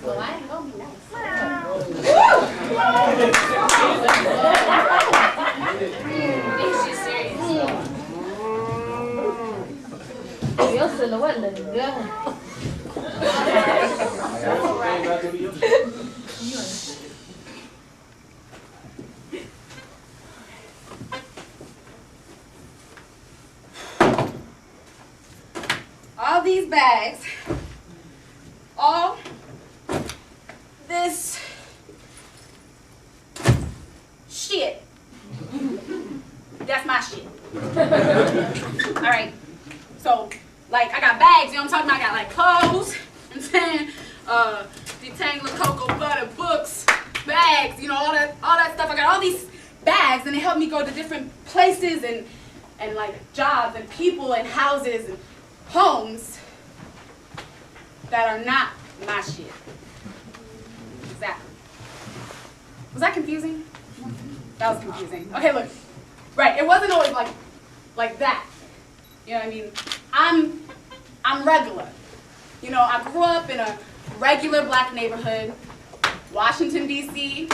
Well, I ain't gonna be nice. Is she serious? Your silhouette looking good. All these bags, all this shit. That's my shit. Alright. So, like, I got bags, you know what I'm talking about? I got like clothes, and then detangler, cocoa butter, books, bags, you know, all that stuff. I got all these bags, and they help me go to different places and like jobs and people and houses and homes that are not my shit. Exactly. Was that confusing? That was confusing. Okay, look. Right, it wasn't always like that. You know what I mean? I'm regular. You know, I grew up in a regular black neighborhood, Washington, D.C.,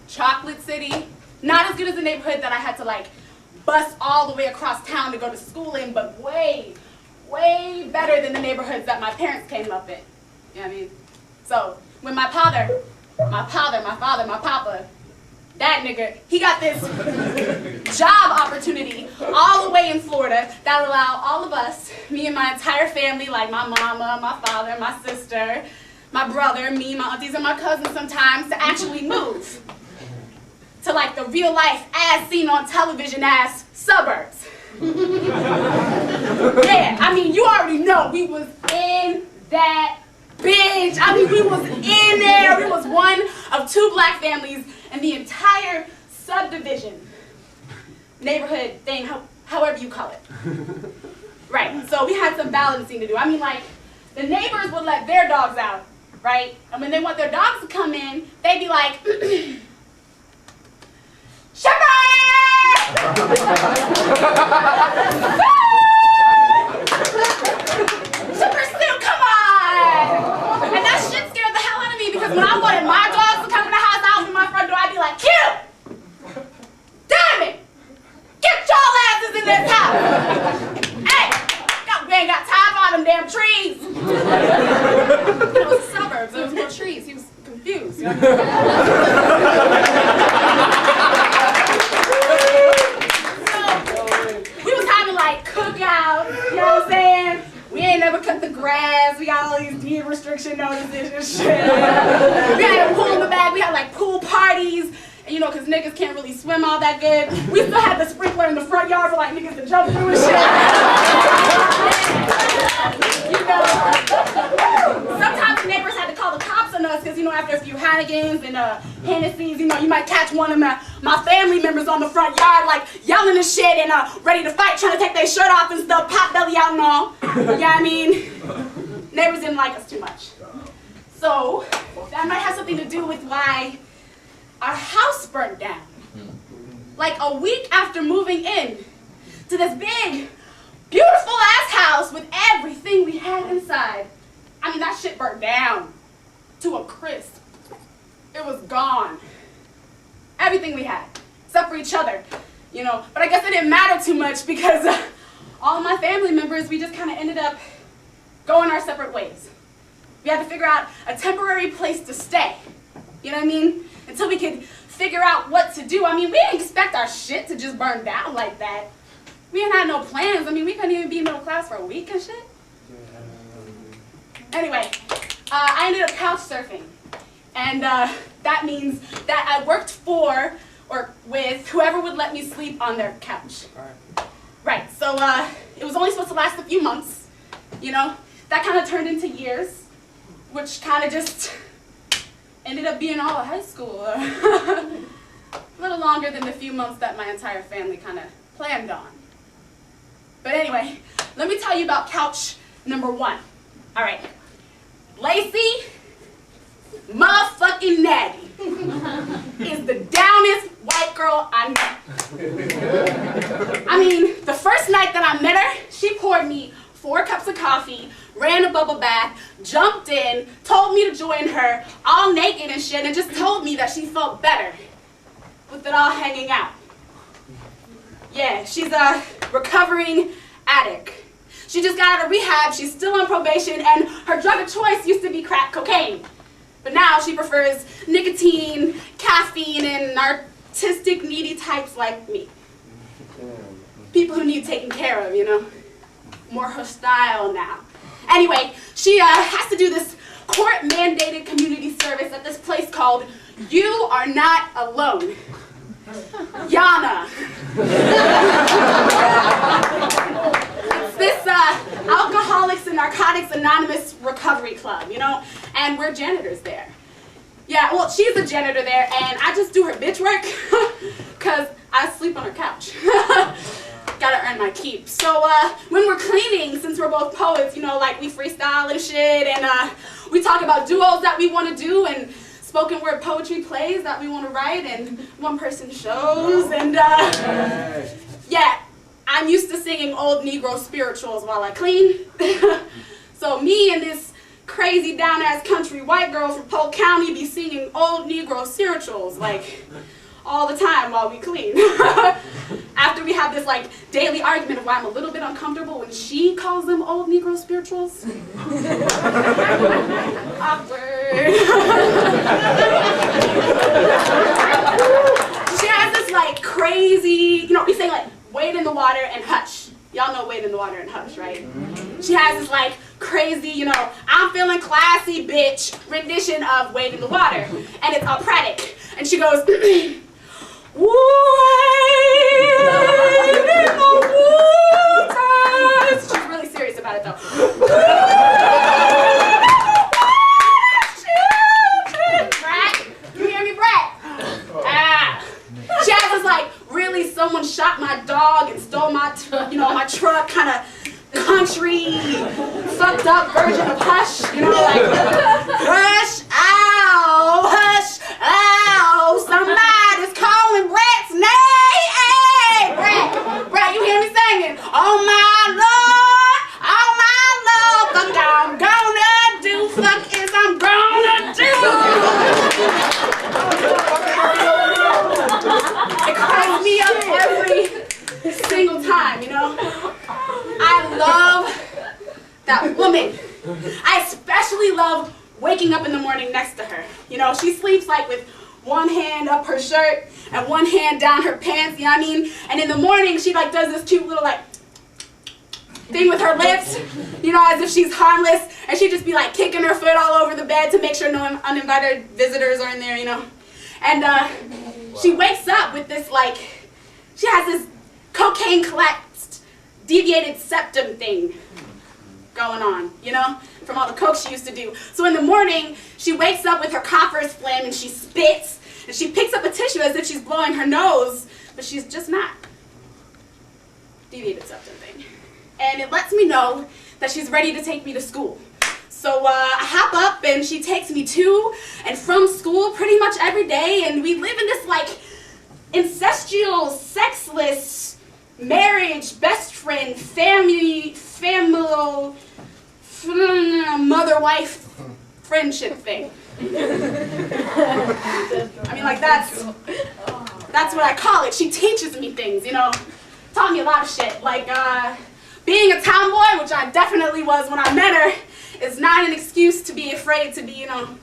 Chocolate City. Not as good as the neighborhood that I had to like bus all the way across town to go to school in, but way, way better than the neighborhoods that my parents came up in. You know what I mean? So, when my papa, that nigga, he got this job opportunity all the way in Florida that allowed all of us, me and my entire family, like my mama, my father, my sister, my brother, me, my aunties, and my cousins sometimes, to actually move to like the real life, as seen on television as suburbs. Yeah, I mean, you already know we was in that bitch. I mean, we was in there. We was one of two black families in the entire subdivision, neighborhood thing, however you call it. Right, so we had some balancing to do. I mean, like, the neighbors would let their dogs out, right? And when they want their dogs to come in, they'd be like, Shepherd! Shepherd still, come on! And that shit scared the hell out of me, because when I wanted my dogs to come in the house, I opened my front door, I'd be like, Q! Damn it! Get y'all asses in this house! Hey! We ain't got time for all them damn trees! It was the suburbs, there was more trees. He was confused. You know? We was having like cookouts, you know what I'm saying? We ain't never cut the grass. We got all these deed restriction notices and shit. We had a pool in the back. We had like pool parties. And you know, cause niggas can't really swim all that good. We still had the sprinkler in the front yard for like niggas to jump through and shit. You know, sometimes the neighbors had to call the cops on us, cause you know, after a few Heinekens and Hennessy's, you know, you might catch one of my family members on the front yard like yelling and shit and ready to fight, trying to take their shirt off and stuff, pot belly out and all. You know what I mean? Neighbors didn't like us too much. So that might have something to do with why our house burned down. Like a week after moving in to this big, beautiful ass house with everything we had inside. I mean, that shit burned down to a crisp. It was gone. Everything we had, except for each other, you know. But I guess it didn't matter too much because all my family members, we just kind of ended up going our separate ways. We had to figure out a temporary place to stay. You know what I mean? Until we could figure out what to do. I mean, we didn't expect our shit to just burn down like that. We didn't have no plans. I mean, we couldn't even be middle class for a week and shit. Anyway, I ended up couch surfing. And that means that I worked for or with whoever would let me sleep on their couch. Right, so it was only supposed to last a few months, you know. That kind of turned into years, which kind of just ended up being all of high school. A little longer than the few months that my entire family kind of planned on. But anyway, let me tell you about couch number 1. All right. Lacey motherfucking Natty is the downest white girl I know. I mean, the first night that I met her, me 4 cups of coffee, ran a bubble bath, jumped in, told me to join her, all naked and shit, and just told me that she felt better with it all hanging out. Yeah, she's a recovering addict. She just got out of rehab, she's still on probation, and her drug of choice used to be crack cocaine. But now she prefers nicotine, caffeine, and artistic, needy types like me. People who need taken care of, you know? More her style now. Anyway, she has to do this court-mandated community service at this place called You Are Not Alone. Yana. It's this Alcoholics and Narcotics Anonymous recovery club, you know? And we're janitors there. Yeah, well, she's a janitor there, and I just do her bitch work, because I sleep on her couch. Gotta earn my keep. So when we're cleaning, since we're both poets, you know, like we freestyle and shit, and we talk about duos that we want to do, and spoken word poetry plays that we want to write, and one-person shows, and yeah, I'm used to singing old Negro spirituals while I clean. So me and this crazy down-ass country white girl from Polk County be singing old Negro spirituals, like, all the time while we clean. After we have this like daily argument of why I'm a little bit uncomfortable when she calls them old Negro spirituals. Awkward. She has this like crazy, you know, we say like wade in the water and hush. Y'all know wade in the water and hush, right? She has this like crazy, you know, I'm feeling classy bitch rendition of wade in the water. And it's operatic. And she goes, wade in the water. She's really serious about it though. Brat, you hear me, Brat? Ah. She has this like, really someone shot my dog and stole my, my truck kind of country, fucked up version of Hush, you know, like, hush, ow, hush, ow, somebody's calling Brat's name, hey, Brat, you hear me singing, oh my Lord, fuck I'm gonna do, fuck is I'm gonna do. It cracks me up every single time, you know. I love that woman. I especially love waking up in the morning next to her. You know, she sleeps like with one hand up her shirt and one hand down her pants, you know what I mean? And in the morning, she like does this cute little like thing with her lips, you know, as if she's harmless. And she'd just be like kicking her foot all over the bed to make sure no uninvited visitors are in there, you know. And she wakes up with this like, she has this cocaine collapsed, deviated septum thing going on, you know, from all the coke she used to do. So in the morning, she wakes up with her coffers phlegm and she spits, and she picks up a tissue as if she's blowing her nose, but she's just not. Deviated septum thing. And it lets me know that she's ready to take me to school. So I hop up and she takes me to and from school pretty much every day, and we live in this like incestual, sexless, marriage, best friend, family, mother-wife friendship thing. I mean, like that's what I call it. She teaches me things, you know, taught me a lot of shit. Like being a tomboy, which I definitely was when I met her, is not an excuse to be afraid to be, you know,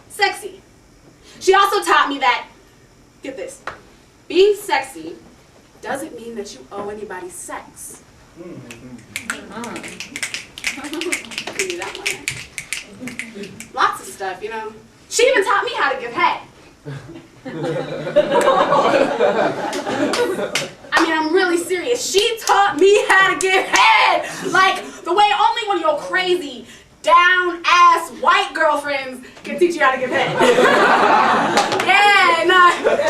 sexy. She also taught me that, get this, being sexy doesn't mean that you owe anybody sex. Give you that one. Lots of stuff, you know. She even taught me how to give head. I mean, I'm really serious. She taught me how to give head. Like, the way only one of your crazy, down-ass white girlfriends can teach you how to give head. Yeah, and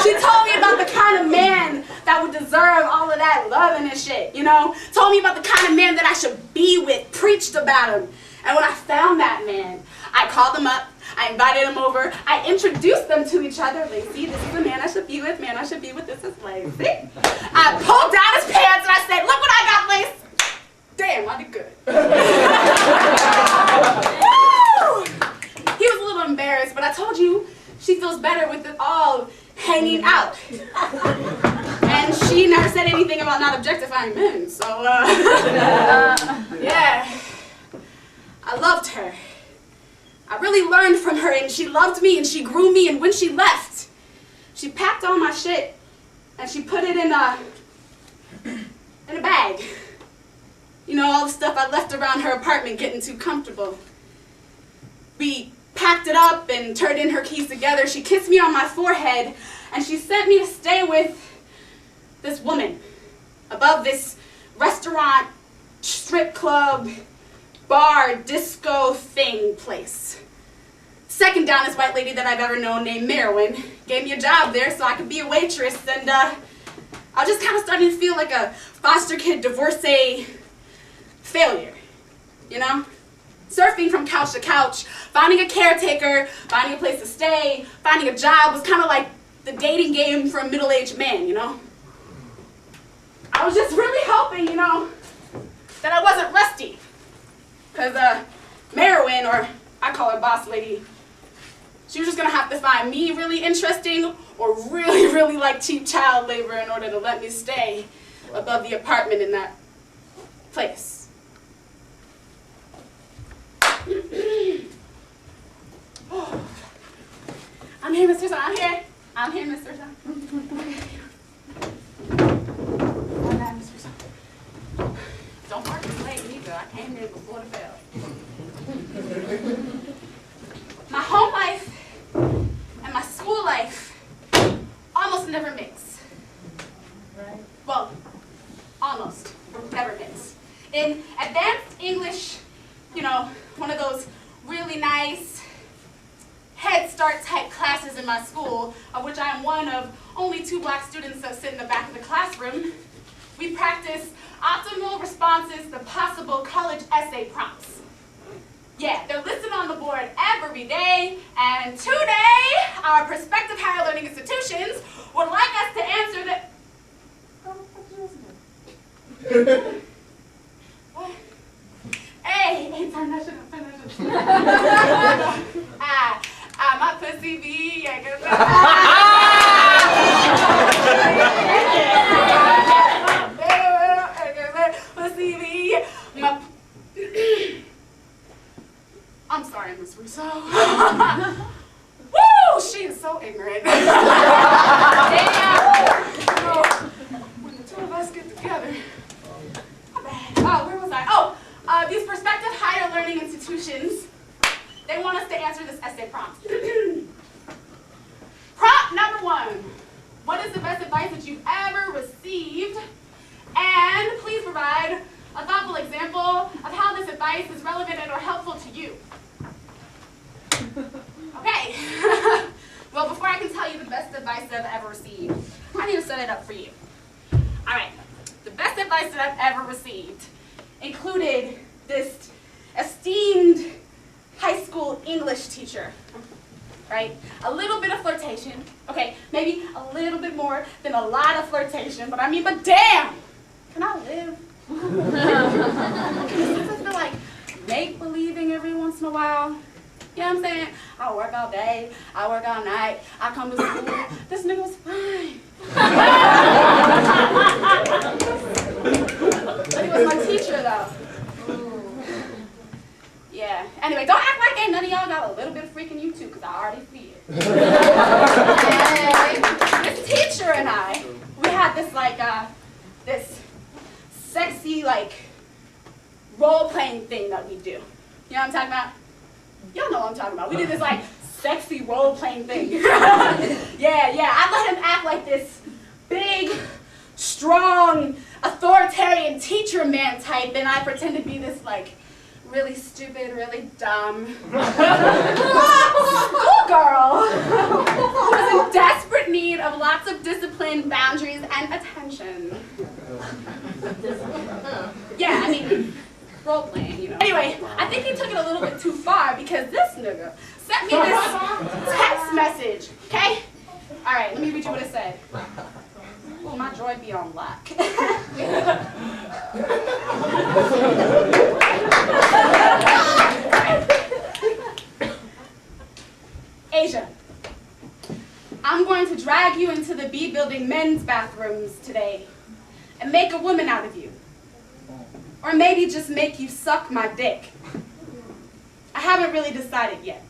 she told me about the kind of man that would deserve all of that loving and shit, you know? Told me about the kind of man that I should be with, preached about him. And when I found that man, I called him up, I invited him over, I introduced them to each other. Lacey, this is the man I should be with, man I should be with, this is Lacey. I pulled down his pants and I said, look what I got, Lace. Damn, I did good. Woo! He was a little embarrassed, but I told you she feels better with it all hanging out. And she never said anything about not objectifying men, so, yeah. I loved her. I really learned from her, and she loved me, and she grew me, and when she left, she packed all my shit, and she put it in a bag. You know, all the stuff I left around her apartment getting too comfortable. We packed it up and turned in her keys together. She kissed me on my forehead, and she sent me to stay with this woman above this restaurant, strip club, bar, disco thing place. Second downest white lady that I've ever known named Merwin gave me a job there so I could be a waitress, and I was just kind of starting to feel like a foster kid divorcee failure, you know? Surfing from couch to couch, finding a caretaker, finding a place to stay, finding a job was kind of like the dating game for a middle-aged man, you know? I was just really hoping, you know, that I wasn't rusty. Because Merwin, or I call her boss lady, she was just going to have to find me really interesting or really, really like cheap child labor in order to let me stay above the apartment in that place. I'm here, Mr. Son. I'm here, Mr. Son. Oh, God, Mr. Son. Don't park this late either. I came here before the bell. My home life and my school life almost never mix. Right. Well, almost never mix. In advanced English, you know, one of those really nice Head Start type classes in my school, of which I am one of only 2 black students that sit in the back of the classroom, we practice optimal responses to possible college essay prompts. Yeah, they're listed on the board every day, and today, our prospective higher learning institutions would like us to answer the... What? Hey, turn that shit up, turn that shit up. My pussy be, pussy be, I'm sorry, Miss Russo. Woo! She is so ignorant. Damn. When the 2 of us get together. My bad. Oh, where was I? Oh, these prospective higher learning institutions, they want us to answer this essay prompt. Prompt number 1. What is the best advice that you've ever received? And please provide a thoughtful example of how this advice is relevant and or helpful to you. Okay. Well, before I can tell you the best advice that I've ever received, I need to set it up for you. All right. The best advice that I've ever received included this esteemed high school English teacher, right? A little bit of flirtation, okay? Maybe a little bit more than a lot of flirtation, but damn! Can I live? Can I feel like make-believing every once in a while? You know what I'm saying? I work all day, I work all night, I come to school, this nigga was fine. But he was my teacher, though. Yeah. Anyway, don't act like ain't none of y'all got a little bit of freak in you too, because I already see it. This teacher and I, we had this this sexy role-playing thing that we do. You know what I'm talking about? Y'all know what I'm talking about. We did this sexy role-playing thing. Yeah. I let him act like this big, strong, authoritarian teacher man type, and I pretend to be this really stupid, really dumb schoolgirl who is in desperate need of lots of discipline, boundaries, and attention. Yeah, I mean, role-playing, you know. Anyway, I think he took it a little bit too far because this nigga sent me this text message, okay? All right, let me read you what it said. Ooh, my droid be on lock. Asia, I'm going to drag you into the B building men's bathrooms today and make a woman out of you. Or maybe just make you suck my dick. I haven't really decided yet.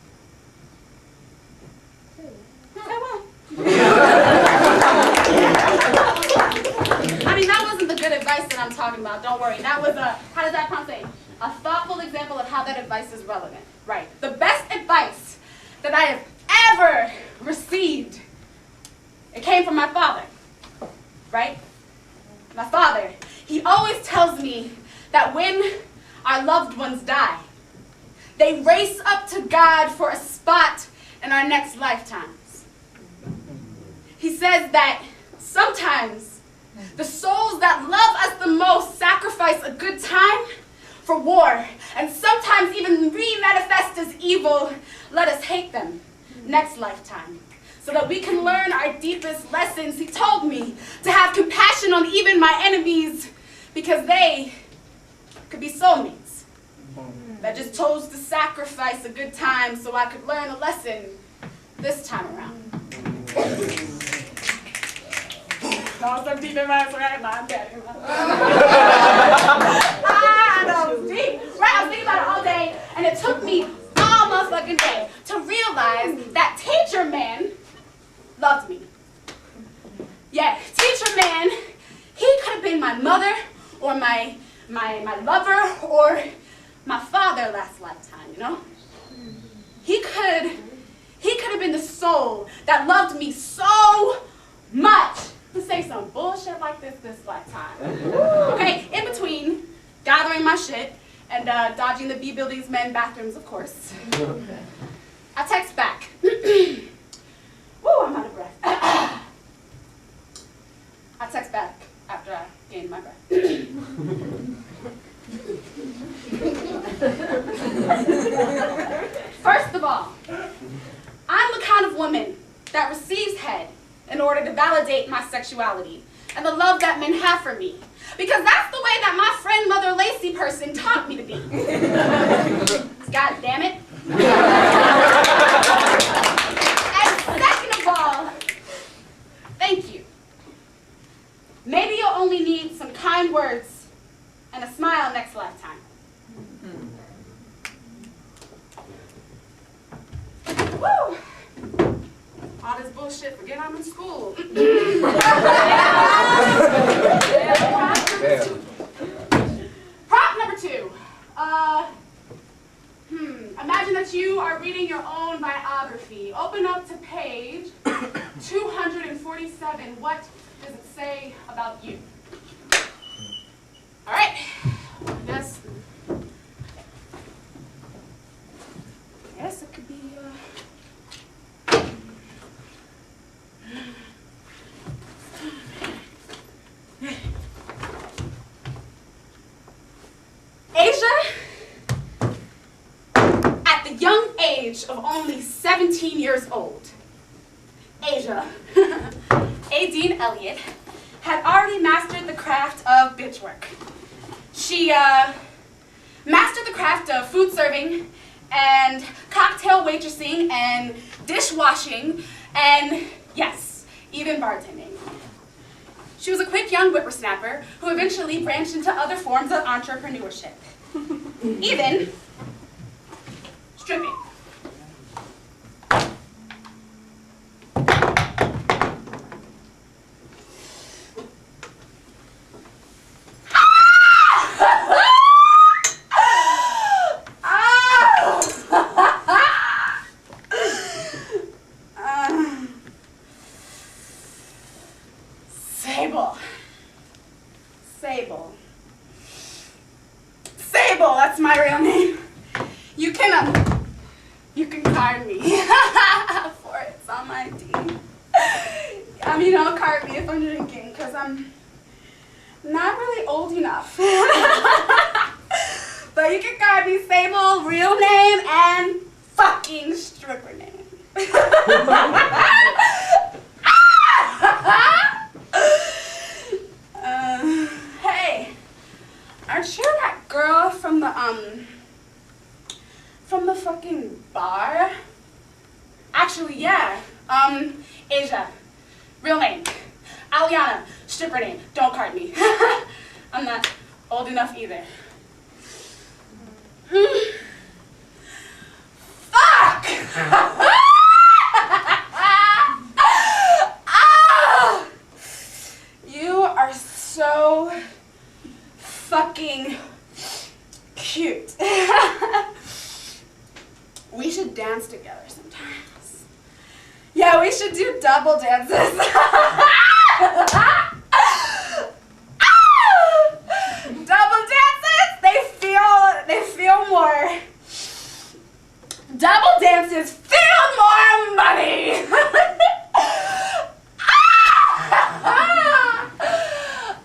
I mean, that wasn't the good advice that I'm talking about, don't worry. That was how does that prompt say? A thoughtful example of how that advice is relevant. Right. The best advice that I have ever received, it came from my father. Right? My father, he always tells me that when our loved ones die, they race up to God for a spot in our next lifetimes. He says that sometimes the souls that love us the most sacrifice a good time for war, and sometimes even re-manifest as evil, let us hate them next lifetime, so that we can learn our deepest lessons. He told me to have compassion on even my enemies, because they could be soulmates that just chose to sacrifice a good time so I could learn a lesson this time around. No, some deep in my right? No, I'm dead. That was deep. Right, I was thinking about it all day, and it took me all motherfucking day to realize that teacher man loved me. Yeah, teacher man, he could have been my mother, or my lover, or my father last lifetime, you know? He could have been the soul that loved me so much to say some bullshit like this lifetime. Okay, in between gathering my shit and dodging the B building's men bathrooms, of course. I text back. Woo, I'm out of breath. I text back after I gained my breath. First of all, I'm the kind of woman that receives head in order to validate my sexuality and the love that men have for me. Because that's the way that my friend Mother Lacey person taught me to be. God damn it. And second of all, thank you. Maybe you'll only need some kind words and a smile next lifetime. Woo! All this bullshit, forget I'm in school. Prompt number 2. Imagine that you are reading your own biography. Open up to page 247. What does it say about you? All right. Yes, it could be. Asia, at the young age of only 17 years old, Asia, Aideen Elliott, had already mastered the craft of bitch work. She mastered the craft of food serving and cocktail waitressing and dishwashing and, yes, even bartending. She was a quick young whippersnapper who eventually branched into other forms of entrepreneurship. Even stripping. Sable, that's my real name. You can card me for it. It's on my ID. Card me if I'm drinking, because I'm not really old enough. But you can card me Sable, real name, and fucking stripper name. from the fucking bar. Actually, yeah. Asia. Real name. Aliana. Stripper name. Don't card me. I'm not old enough either. Fuck! Ah! You are so fucking cute. We should dance together sometimes. Yeah, we should do double dances. Double dances, they feel more. Double dances feel more money.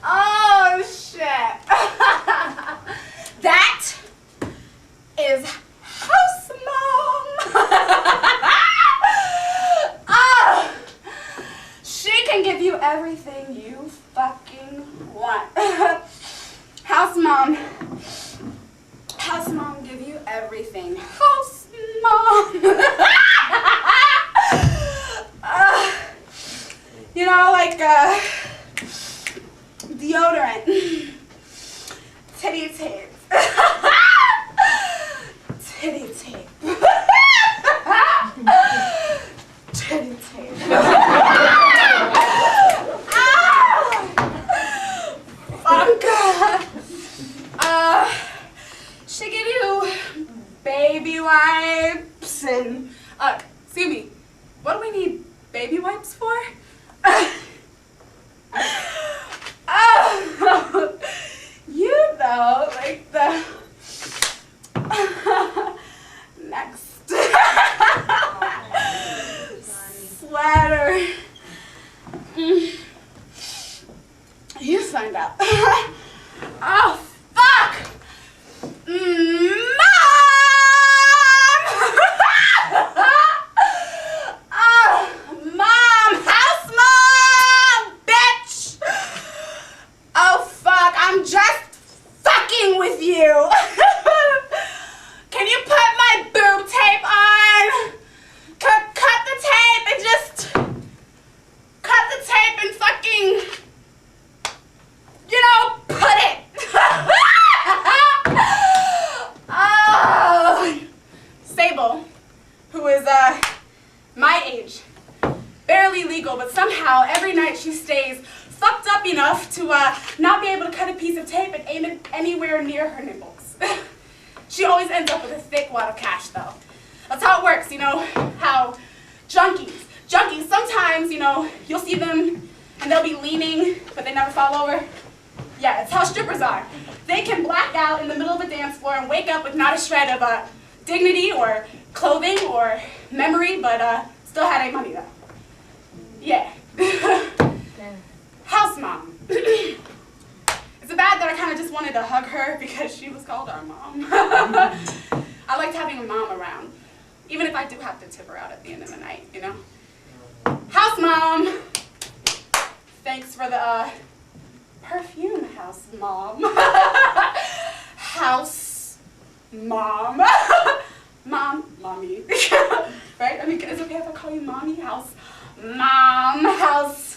Oh shit. That is house mom. She can give you everything you fucking want. House mom. House mom give you everything. House mom. You know, like deodorant. Titty tape. Titty tape. Titty tape. She give you baby wipes and, excuse me, what do we need baby wipes for? You know, like the next sweater. You find out. Oh, fuck! Mom! Mom! House mom! Bitch! Oh, fuck, I'm just fucking with you. Can you put my boob tape on? Cut the tape and just cut the tape and fucking, you know, put it. Oh. Sable, who is my age, barely legal, but somehow every night she stays fucked up enough to not be able to cut a piece of tape and aim it anywhere near her nipples. She always ends up with a thick wad of cash, though. That's how it works, you know, how junkies, sometimes, you know, you'll see them and they'll be leaning, but they never fall over. Yeah, it's how strippers are. They can black out in the middle of a dance floor and wake up with not a shred of dignity or clothing or memory, but still had a money, though. Yeah. House mom. It's bad that I kind of just wanted to hug her because she was called our mom. I liked having a mom around, even if I do have to tip her out at the end of the night, you know? House mom. Thanks for the perfume, house mom. House mom. Mommy. Right? I mean, is it okay if I call you mommy? House mom. House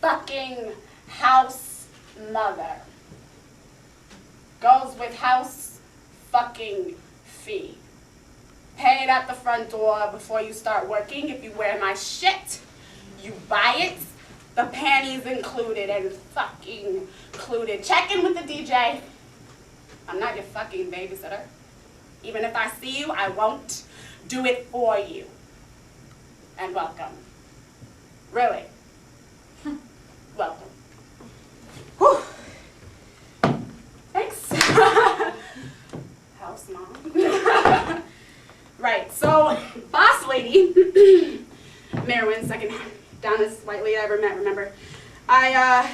fucking house mother. Goes with house fucking fee. Pay it at the front door before you start working. If you wear my shit, you buy it. The panties included and fucking included. Check in with the DJ. I'm not your fucking babysitter. Even if I see you, I won't do it for you. And welcome. Really. Welcome. Whew. Thanks. House mom. Right, so boss lady, Merwin, second downest white lady I ever met, remember? I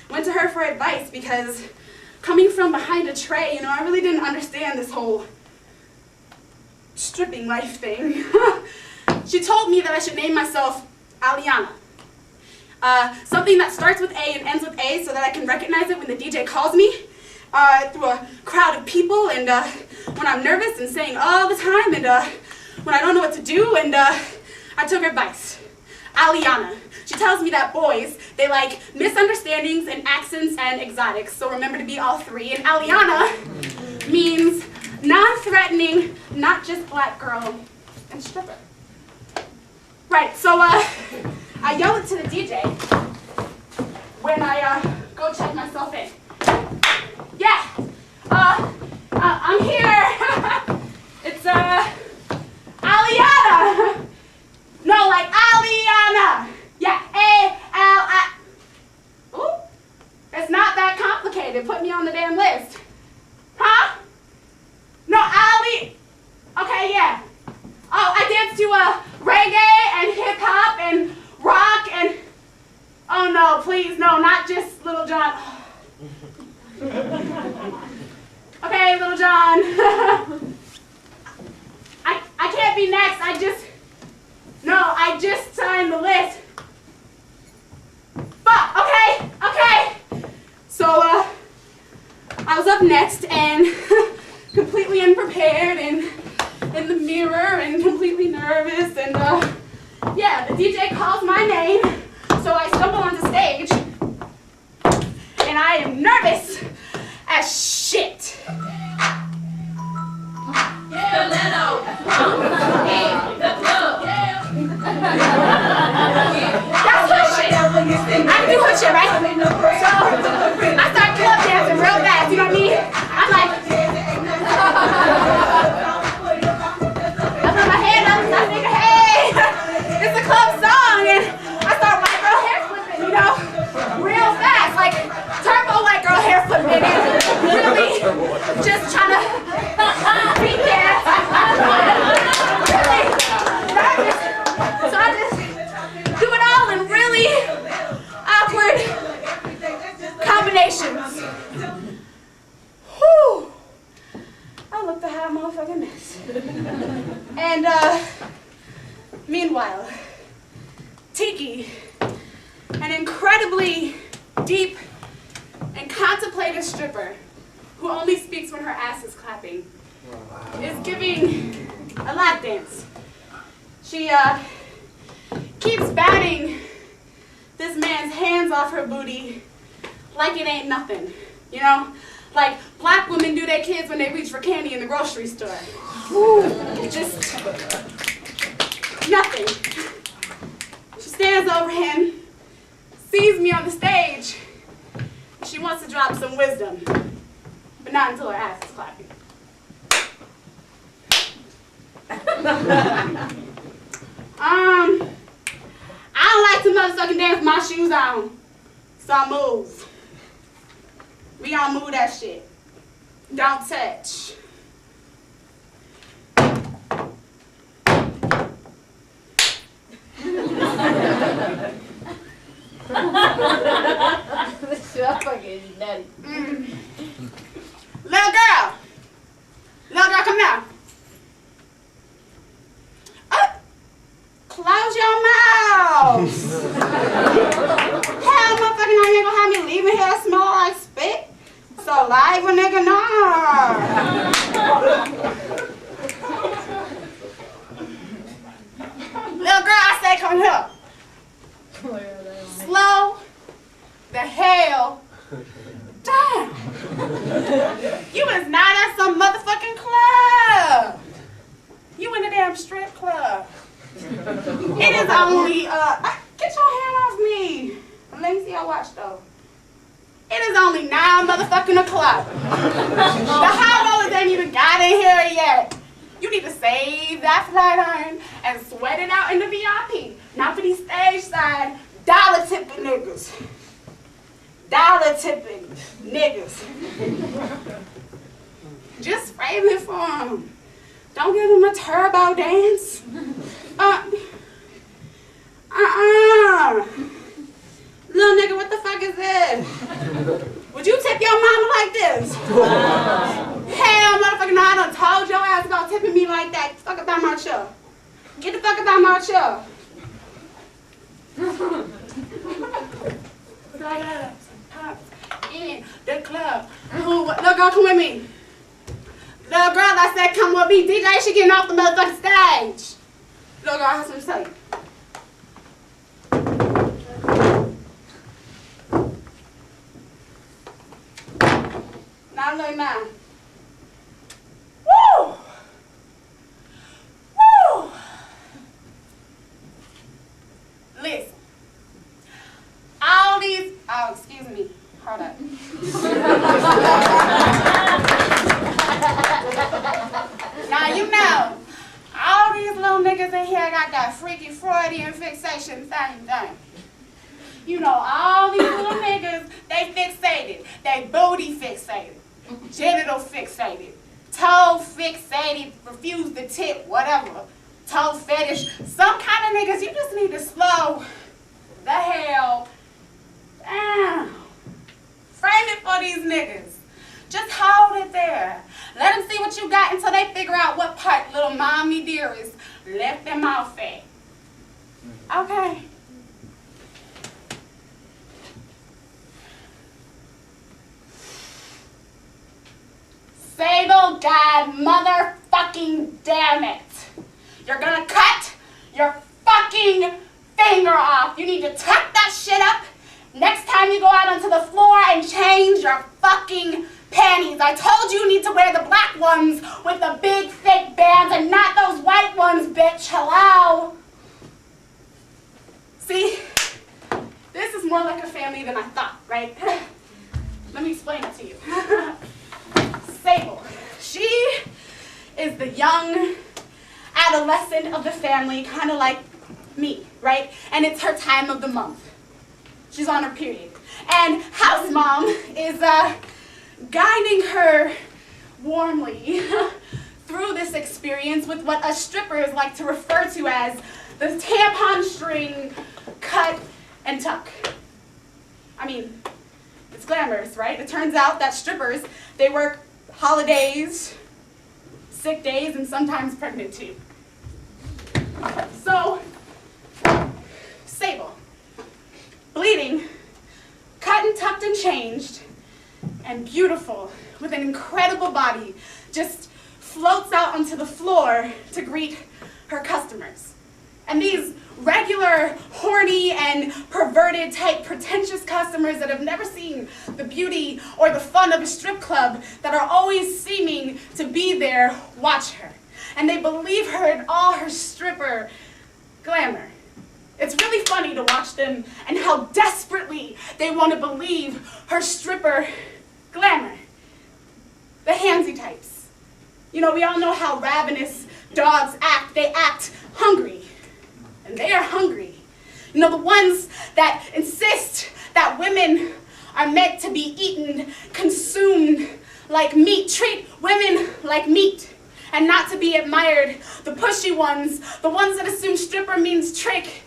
went to her for advice because coming from behind a tray, you know, I really didn't understand this whole stripping life thing. She told me that I should name myself Aliana. Something that starts with A and ends with A so that I can recognize it when the DJ calls me through a crowd of people, and when I'm nervous and saying all the time, and when I don't know what to do, and I took her advice. Aliana. She tells me that boys, they like misunderstandings and accents and exotics, so remember to be all three. And Aliana means non-threatening, not just black girl and stripper. Right, so I yell it to the DJ when I go check myself in. Yeah, I'm here. It's Aliana. No, like Aliana. Yeah, A-L-I. Ooh, it's not that complicated. Put me on the damn list. Huh? No, Ali. Okay, yeah. Oh, I dance to reggae and hip hop and rock and. Oh no, please, no, not just Little John. Okay, Little John. I can't be next. I just signed the list. Fuck, okay. So, I was up next and completely unprepared and in the mirror and completely nervous, and yeah, the DJ calls my name, so I stumble onto stage and I am nervous as shit. Yeah, Leno. The club. That's hood shit. I can do hood shit, right? So I start club dancing real fast, you know what I mean? I'm like, I put my hand up and I think, hey, it's a club song, and I start white girl hair flipping, you know, real fast, like turbo white girl hair flipping, and really just trying to beat dance. Really nervous. So I just do it all in really awkward combinations. Whew. I looked a hot motherfucking mess. And meanwhile, Tiki, an incredibly deep and contemplative stripper who only speaks when her ass is clapping, is giving a lap dance. She keeps batting this man's hands off her booty like it ain't nothing, you know? Like black women do their kids when they reach for candy in the grocery store. Just nothing. She stands over him, sees me on the stage, and she wants to drop some wisdom, but not until her ass is clapping. I don't like to motherfucking dance with my shoes on, so I move. We all move that shit. Don't touch. This shit fucking nutty. Little girl, come here. Close your mouth. Hell, motherfucking, you ain't gonna have me leaving here smell like spit. Saliva, nigga, nah. Little girl, I say come here. Slow the hell down. You is not at some motherfucking club. You in a damn strip club. It is only, get your hand off me. Let me see your watch though. It is only 9 motherfucking o'clock. The high rollers ain't even got in here yet. You need to save that flat iron and sweat it out in the VIP. Not for these stage side dollar tipping niggas. Dollar tipping niggas. Just frame it for them. Don't give them a turbo dance. Little nigga, what the fuck is this? Would you tip your mama like this? Hell, motherfucker, no, I done told your ass about tipping me like that. Get the fuck about my chair. Get the fuck about my chair. Pops in the club. Little girl, come with me. Little girl, I said, come with me. DJ, she getting off the motherfucking stage. Little girl, I have something to say. Now, look now. Woo! Woo! Listen. All these, oh, excuse me. Hold up. Now, you know, all these little niggas in here got that freaky Freudian fixation thing. You know, all these little niggas, they fixated. They booty fixated. Genital fixated. Toe fixated. Refuse to tip, whatever. Toe fetish. Some kind of niggas, you just need to slow the hell down. Frame it for these niggas. Just hold it there. Let them see what you got until they figure out what part little mommy dearest left them off at. Okay. Sable, God motherfucking damn it. You're gonna cut your fucking finger off. You need to tuck that shit up next time you go out onto the floor and change your fucking panties. I told you need to wear the black ones with the big thick bands and not those white ones, bitch. Hello? See? This is more like a family than I thought, right? Let me explain it to you. Sable, she is the young adolescent of the family, kind of like me, right? And it's her time of the month. She's on her period. And house mom is guiding her warmly through this experience with what us strippers like to refer to as the tampon string cut and tuck. I mean, it's glamorous, right? It turns out that strippers, they work holidays, sick days, and sometimes pregnant too. So, Sable, bleeding, cut and tucked and changed, and beautiful, with an incredible body, just floats out onto the floor to greet her customers. And these regular, horny, and perverted type pretentious customers that have never seen the beauty or the fun of a strip club, that are always seeming to be there, watch her. And they believe her in all her stripper glamour. It's really funny to watch them and how desperately they want to believe her stripper glamour. The handsy types. You know, we all know how ravenous dogs act. They act hungry. And they are hungry. You know, the ones that insist that women are meant to be eaten, consumed like meat. Treat women like meat and not to be admired. The pushy ones, the ones that assume stripper means trick.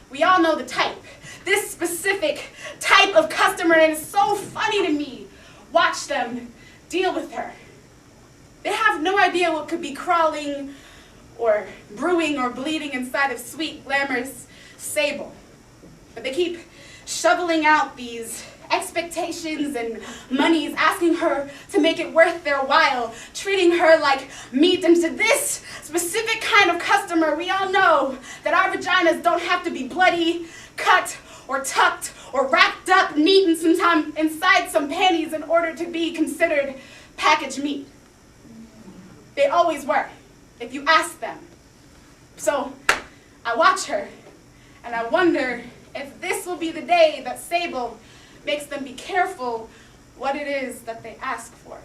We all know the type. This specific type of customer, and it's so funny to me. Watch them deal with her. They have no idea what could be crawling or brewing or bleeding inside of sweet, glamorous Sable. But they keep shoveling out these expectations and monies, asking her to make it worth their while, treating her like meat. And to this specific kind of customer, we all know that our vaginas don't have to be bloody, cut, or tucked, or wrapped up neat and sometimes inside some panties in order to be considered packaged meat. They always were, if you ask them. So I watch her, and I wonder if this will be the day that Sable makes them be careful what it is that they ask for.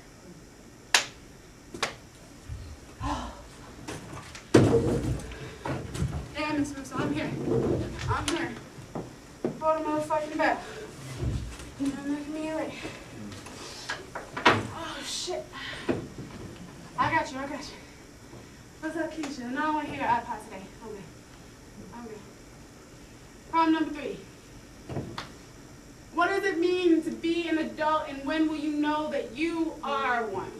Yeah, Miss Russo, I'm here. I'm here. Hold the motherfucking bell. You're not making me late. Oh, shit. I got you. What's up, Keisha? No, I want to hear your iPod today. Okay. Problem number 3. What does it mean to be an adult, and when will you know that you are one?